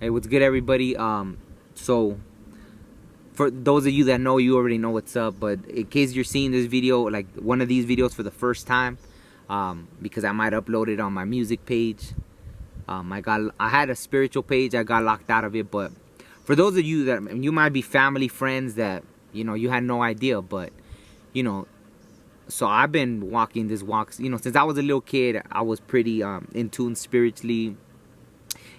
Hey, what's good, everybody? So for those of you that know, you already know what's up. But in case you're seeing this video, like one of these videos for the first time, because I might upload it on my music page. I had a spiritual page. I got locked out of it. But for those of you that you might be family friends that you had no idea, but you know. So I've been walking this walk, since I was a little kid. I was pretty in tune spiritually.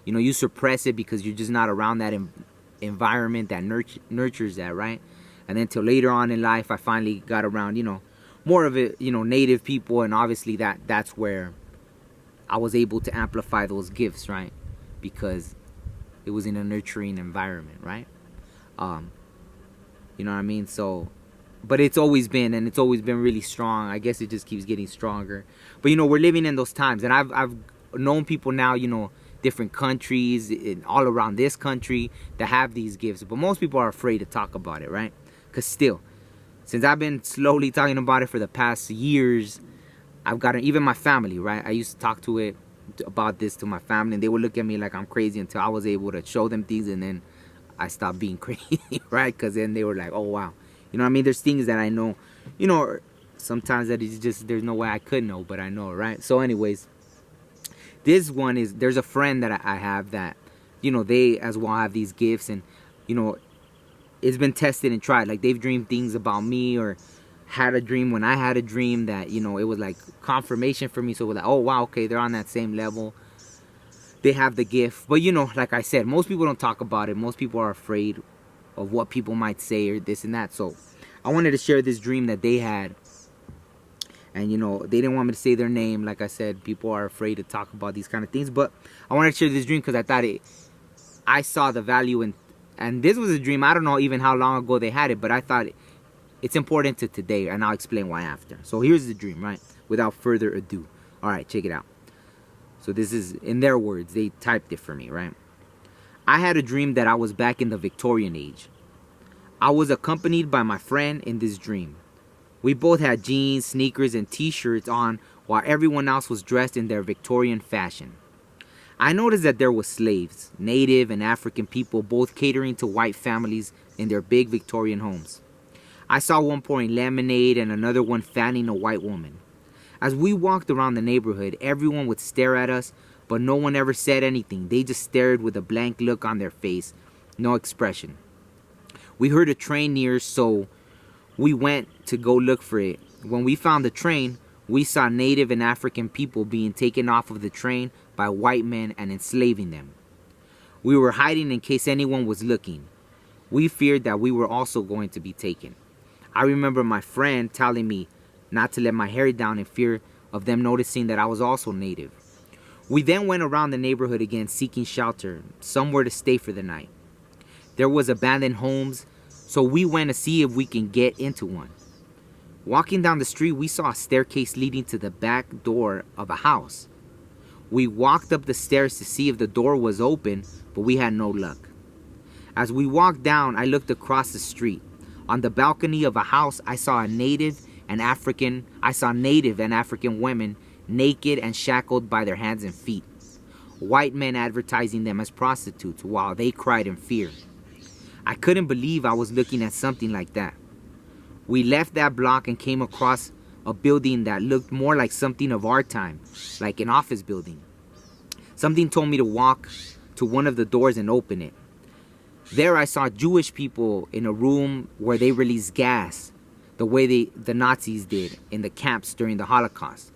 You suppress it because you're just not around that environment that nurtures that, right? And then till later on in life, I finally got around, more of it, native people, and obviously that's where I was able to amplify those gifts, right? Because it was in a nurturing environment, right? You know what I mean? So, but it's always been really strong. I guess it just keeps getting stronger. But we're living in those times, and I've known people now, different countries all around this country that have these gifts, but most people are afraid to talk about it, right? Because still, since I've been slowly talking about it for the past years, I've gotten, even my family, right? I used to talk about this to my family, and they would look at me like I'm crazy until I was able to show them things, and then I stopped being crazy, right? Because then they were like, oh wow, you know what I mean? There's things that I know, sometimes that it's just, there's no way I could know, but I know, right? So anyways, this one is, there's a friend that I have that, they as well have these gifts, and, it's been tested and tried. Like, they've dreamed things about me, or had a dream when I had a dream that, it was like confirmation for me. So we're like, oh wow, okay, they're on that same level. They have the gift. But, like I said, most people don't talk about it. Most people are afraid of what people might say or this and that. So I wanted to share this dream that they had. And, they didn't want me to say their name. Like I said, people are afraid to talk about these kind of things. But I wanted to share this dream because I thought I saw the value in, and this was a dream. I don't know even how long ago they had it, but I thought it's important to today. And I'll explain why after. So here's the dream, right? Without further ado. All right, check it out. So this is in their words. They typed it for me, right? I had a dream that I was back in the Victorian age. I was accompanied by my friend in this dream. We both had jeans, sneakers, and t-shirts on while everyone else was dressed in their Victorian fashion. I noticed that there were slaves, native and African people, both catering to white families in their big Victorian homes. I saw one pouring lemonade and another one fanning a white woman. As we walked around the neighborhood, everyone would stare at us, but no one ever said anything. They just stared with a blank look on their face, no expression. We heard a train near, so we went to go look for it. When we found the train, we saw native and African people being taken off of the train by white men and enslaving them. We were hiding in case anyone was looking. We feared that we were also going to be taken. I remember my friend telling me not to let my hair down in fear of them noticing that I was also native. We then went around the neighborhood again seeking shelter, somewhere to stay for the night. There was abandoned homes, so we went to see if we can get into one. Walking down the street, we saw a staircase leading to the back door of a house. We walked up the stairs to see if the door was open, but we had no luck. As we walked down, I looked across the street. On the balcony of a house, I saw native and African women naked and shackled by their hands and feet. White men advertising them as prostitutes while they cried in fear. I couldn't believe I was looking at something like that. We left that block and came across a building that looked more like something of our time, like an office building. Something told me to walk to one of the doors and open it. There I saw Jewish people in a room where they released gas, the way the Nazis did in the camps during the Holocaust.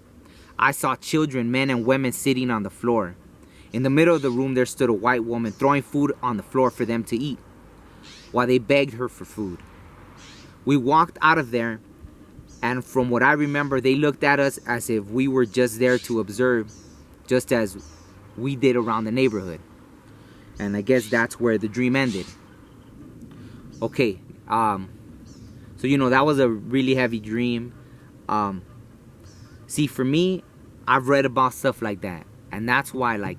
I saw children, men and women sitting on the floor. In the middle of the room there stood a white woman throwing food on the floor for them to eat, while they begged her for food. We walked out of there, and from what I remember, they looked at us as if we were just there to observe, just as we did around the neighborhood. And I guess that's where the dream ended. Okay, so that was a really heavy dream. See, for me, I've read about stuff like that, and that's why, I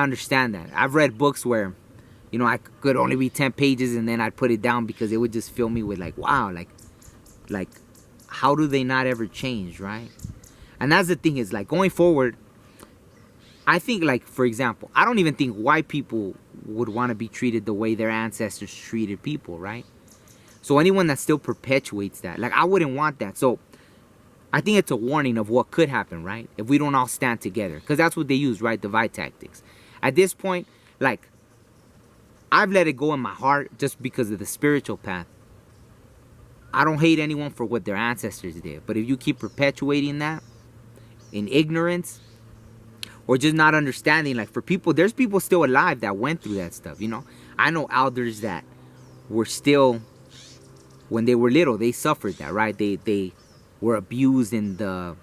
understand that. I've read books where I could only read 10 pages and then I'd put it down because it would just fill me with wow, how do they not ever change, right? And that's the thing is, going forward, I think, like, for example, I don't even think white people would want to be treated the way their ancestors treated people, right? So anyone that still perpetuates that, like, I wouldn't want that. So I think it's a warning of what could happen, right? If we don't all stand together. Because that's what they use, right? Divide tactics. At this point, like, I've let it go in my heart just because of the spiritual path. I don't hate anyone for what their ancestors did. But if you keep perpetuating that in ignorance, or just not understanding, like, for people, there's people still alive that went through that stuff, you know? I know elders that were still, when they were little, they suffered that, right? They were abused in the,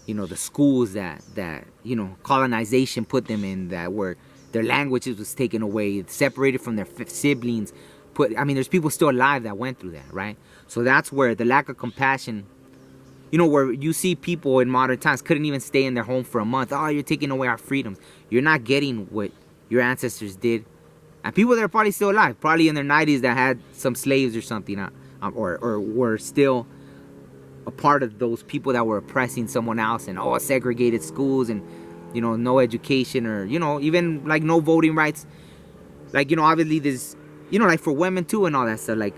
you know, the schools that you know, colonization put them in, that where their languages was taken away, separated from their siblings. I mean, there's people still alive that went through that, right? So that's where the lack of compassion, you know, where you see people in modern times couldn't even stay in their home for a month. Oh, you're taking away our freedoms. You're not getting what your ancestors did. And people that are probably still alive, probably in their 90s, that had some slaves or something, or were still a part of those people that were oppressing someone else, and segregated schools, and, you know, no education, or, you know, even like no voting rights. Like, you know, obviously there's, you know, like for women too and all that stuff. Like,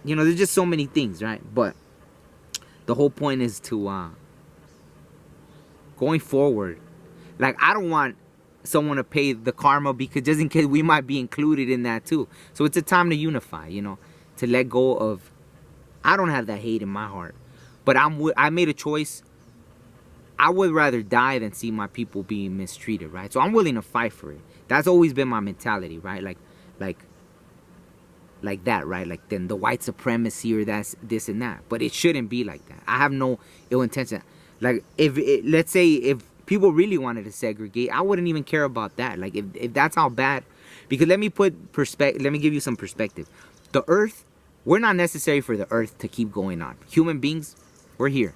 you know, there's just so many things, right? But the whole point is to going forward, like, I don't want someone to pay the karma, because just in case we might be included in that too. So it's a time to unify, you know, to let go of, I don't have that hate in my heart, but I made a choice. I would rather die than see my people being mistreated, right? So I'm willing to fight for it. That's always been my mentality, right? Like that, right? Like, then the white supremacy, or that's this and that. But it shouldn't be like that. I have no ill intention. Like, let's say if people really wanted to segregate, I wouldn't even care about that. Like, if that's how bad, because let me give you some perspective. The earth, we're not necessary for the earth to keep going on. Human beings, we're here.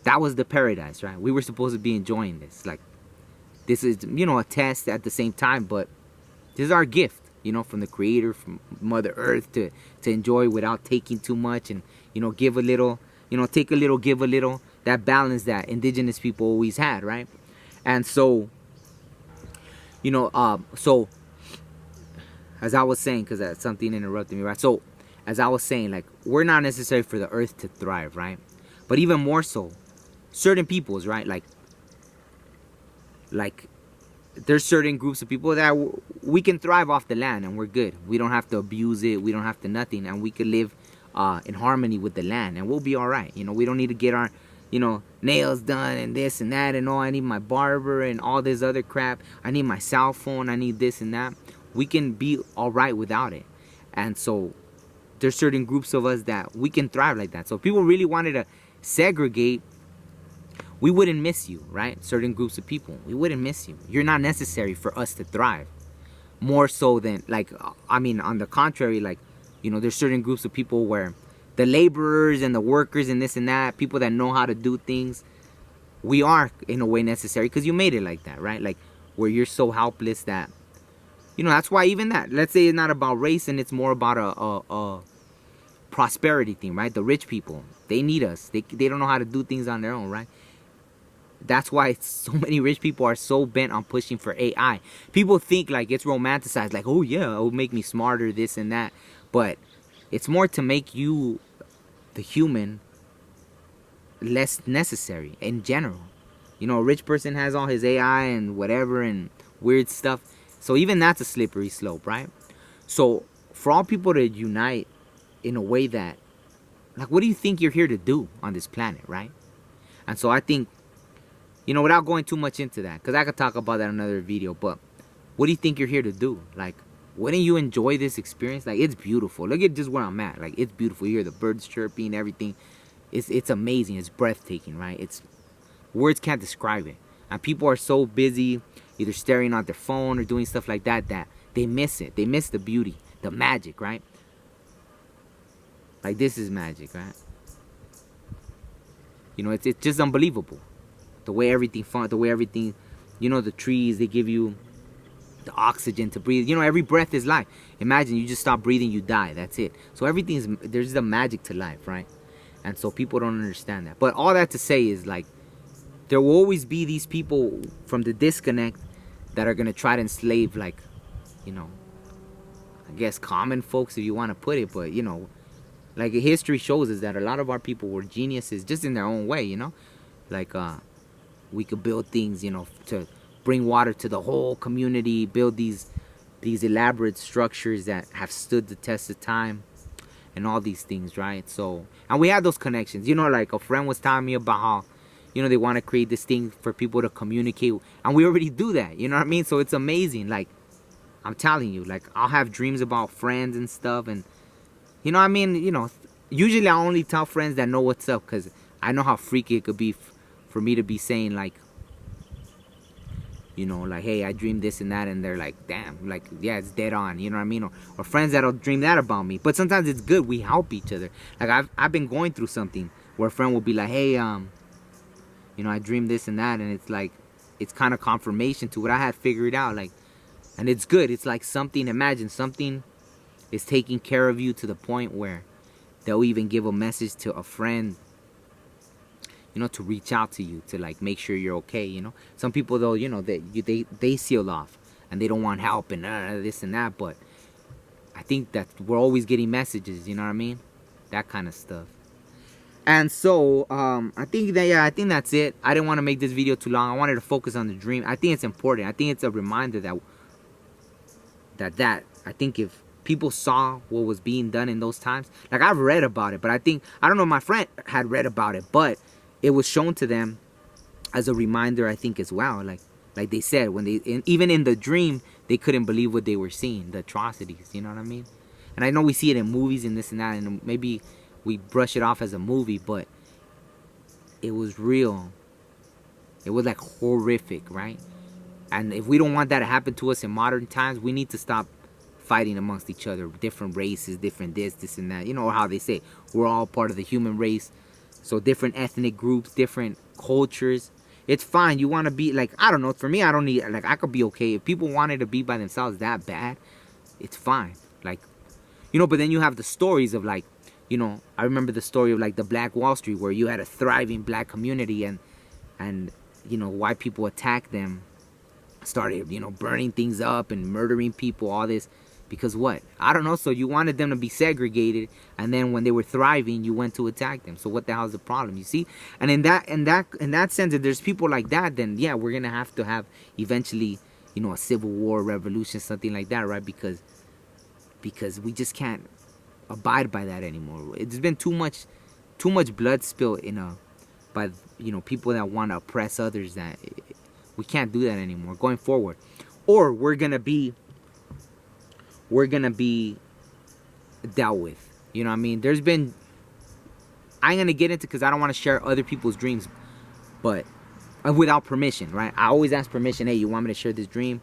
That was the paradise, right? We were supposed to be enjoying this. Like, this is, you know, a test at the same time, but this is our gift, you know, from the Creator, from Mother Earth, to enjoy without taking too much, and, you know, give a little, you know, take a little, give a little. That balance that indigenous people always had, right? And so, you know, so as I was saying, because something interrupted me, right? So as I was saying, like, we're not necessary for the earth to thrive, right? But even more so, certain peoples, right? Like there's certain groups of people that we can thrive off the land, and we're good. We don't have to abuse it. We don't have to nothing, and we could live in harmony with the land, and we'll be all right. You know, we don't need to get our, you know, nails done and this and that and all. I need my barber and all this other crap. I need my cell phone. I need this and that. We can be all right without it. And so there's certain groups of us that we can thrive like that. So if people really wanted to segregate, we wouldn't miss you, right? Certain groups of people, we wouldn't miss you. You're not necessary for us to thrive. More so than, like, I mean, on the contrary, like, you know, there's certain groups of people where the laborers and the workers and this and that, people that know how to do things, we are in a way necessary, because you made it like that, right? Like, where you're so helpless that, you know, that's why even that, let's say it's not about race, and it's more about a prosperity thing, right? The rich people, they need us. They don't know how to do things on their own, right? That's why so many rich people are so bent on pushing for AI. People think, like, it's romanticized, like, oh yeah, it will make me smarter, this and that. But it's more to make you, the human, less necessary in general. You know, a rich person has all his AI and whatever and weird stuff. So even that's a slippery slope, right? So for all people to unite in a way that, like, what do you think you're here to do on this planet, right? And so I think, you know, without going too much into that, because I could talk about that in another video, but what do you think you're here to do? Like, wouldn't you enjoy this experience? Like, it's beautiful. Look at just where I'm at. Like, it's beautiful. You hear the birds chirping, everything. It's amazing. It's breathtaking, right? It's, words can't describe it. And people are so busy either staring at their phone or doing stuff like that, that they miss it. They miss the beauty, the magic, right? Like, this is magic, right? You know, it's just unbelievable. The way everything, you know, the trees, they give you the oxygen to breathe. You know, every breath is life. Imagine you just stop breathing, you die. That's it. So there's the magic to life, right? And so people don't understand that. But all that to say is, like, there will always be these people from the disconnect that are gonna try to enslave, like, you know, I guess common folks, if you want to put it. But you know, like history shows us that a lot of our people were geniuses just in their own way, you know. Like we could build things, you know, to bring water to the whole community, build these elaborate structures that have stood the test of time, and all these things, right? So, and we had those connections, you know. Like a friend was telling me about how, you know, they want to create this thing for people to communicate, and we already do that, you know what I mean? So it's amazing. Like, I'm telling you, like, I'll have dreams about friends and stuff, and you know what I mean? You know, usually I only tell friends that know what's up, because I know how freaky it could be for me to be saying, like, you know, like, hey, I dreamed this and that, and they're like, damn, like, yeah, it's dead on, you know what I mean? Or friends that'll dream that about me. But sometimes it's good, we help each other. Like, I've been going through something where a friend will be like, hey, you know, I dreamed this and that, and it's like, it's kind of confirmation to what I had figured out, like, and it's good. It's like something, imagine something is taking care of you to the point where they'll even give a message to a friend, you know, to reach out to you, to like make sure you're okay, you know. Some people, though, you know, they seal off and they don't want help and this and that, but I think that we're always getting messages, you know what I mean? That kind of stuff. And so I think that, yeah, I think that's it. I didn't want to make this video too long. I wanted to focus on the dream. I think it's important. I think it's a reminder that I think if people saw what was being done in those times, like, I've read about it, but I don't know if my friend had read about it, but it was shown to them as a reminder, I think, as well. Like they said, when even in the dream, they couldn't believe what they were seeing, the atrocities, you know what I mean? And I know we see it in movies and this and that, and maybe we brush it off as a movie, but it was real. It was like horrific, right? And if we don't want that to happen to us in modern times, we need to stop fighting amongst each other. Different races, different this and that. You know how they say, we're all part of the human race. So different ethnic groups, different cultures. It's fine. You want to be, like, I don't know. For me, I don't need, like, I could be okay. If people wanted to be by themselves that bad, it's fine. Like, you know, but then you have the stories of, like, you know, I remember the story of, like, the Black Wall Street, where you had a thriving black community, and you know, white people attacked them, started, you know, burning things up and murdering people, all this, because what? I don't know. So you wanted them to be segregated, and then when they were thriving, you went to attack them. So what the hell is the problem? You see? And in that sense, if there's people like that, then yeah, we're gonna have to have eventually, you know, a civil war, revolution, something like that, right? Because we just can't abide by that anymore. It's been too much blood spilled by, you know, people that want to oppress others, that we can't do that anymore going forward. Or we're gonna be dealt with, you know what I mean? There's been, I ain't gonna get into, because I don't want to share other people's dreams, but without permission, right? I always ask permission. Hey, you want me to share this dream?